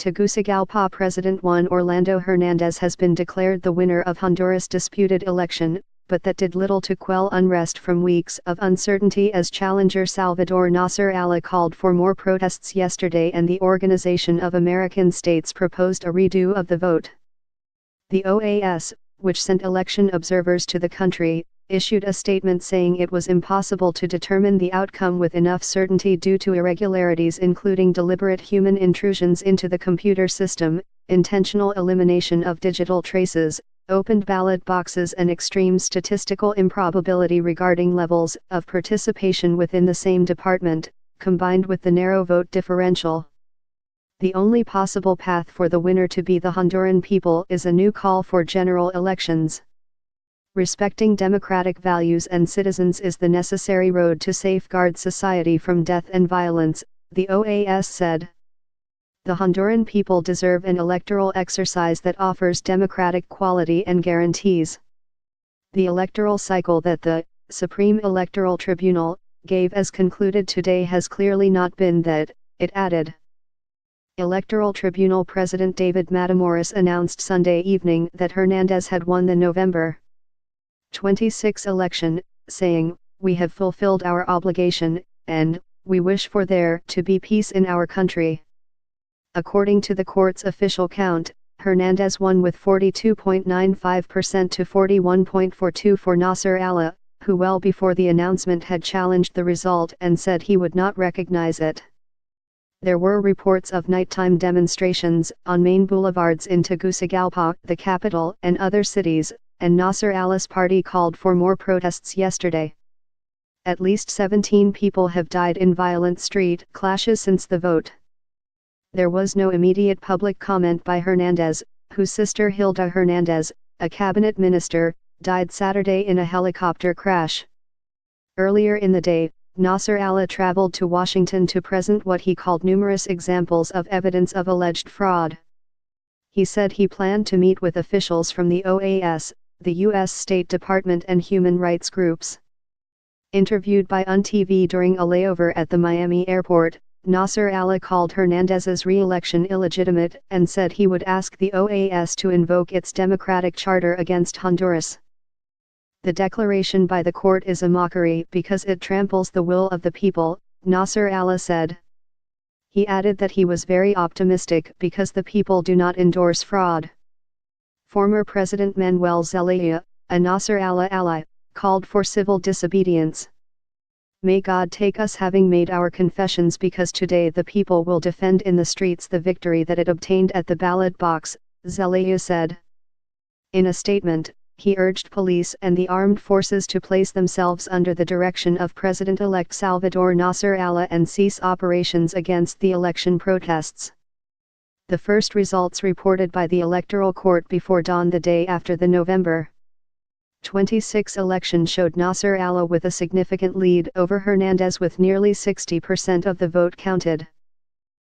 Tegucigalpa President Juan Orlando Hernandez has been declared the winner of Honduras' disputed election, but that did little to quell unrest from weeks of uncertainty as challenger Salvador Nasser Allah called for more protests yesterday and the Organization of American States proposed a redo of the vote. The OAS, which sent election observers to the country, issued a statement saying it was impossible to determine the outcome with enough certainty due to irregularities including deliberate human intrusions into the computer system, intentional elimination of digital traces, opened ballot boxes and extreme statistical improbability regarding levels of participation within the same department, combined with the narrow vote differential. The only possible path for the winner to be the Honduran people is a new call for general elections. Respecting democratic values and citizens is the necessary road to safeguard society from death and violence, the OAS said. The Honduran people deserve an electoral exercise that offers democratic quality and guarantees. The electoral cycle that the Supreme Electoral Tribunal gave as concluded today has clearly not been that, it added. Electoral Tribunal President David Matamoros announced Sunday evening that Hernandez had won the November 26 election, saying, "We have fulfilled our obligation, and we wish for there to be peace in our country." According to the court's official count, Hernandez won with 42.95% to 41.42% for Nasser Allah, who well before the announcement had challenged the result and said he would not recognize it. There were reports of nighttime demonstrations on main boulevards in Tegucigalpa, the capital, and other cities, and Nasser Allah's party called for more protests yesterday. At least 17 people have died in violent street clashes since the vote. There was no immediate public comment by Hernandez, whose sister Hilda Hernandez, a cabinet minister, died Saturday in a helicopter crash. Earlier in the day, Nasser Allah traveled to Washington to present what he called numerous examples of evidence of alleged fraud. He said he planned to meet with officials from the OAS, the U.S. State Department and human rights groups. Interviewed by UNTV during a layover at the Miami airport, Nasser Allah called Hernandez's re-election illegitimate and said he would ask the OAS to invoke its democratic charter against Honduras. The declaration by the court is a mockery because it tramples the will of the people, Nasser Allah said. He added that he was very optimistic because the people do not endorse fraud. Former President Manuel Zelaya, a Nasser Allah ally, called for civil disobedience. "May God take us having made our confessions because today the people will defend in the streets the victory that it obtained at the ballot box," Zelaya said. In a statement, he urged police and the armed forces to place themselves under the direction of President-elect Salvador Nasser Allah and cease operations against the election protests. The first results reported by the Electoral Court before dawn the day after the November 26 election showed Nasser Allah with a significant lead over Hernandez with nearly 60% of the vote counted.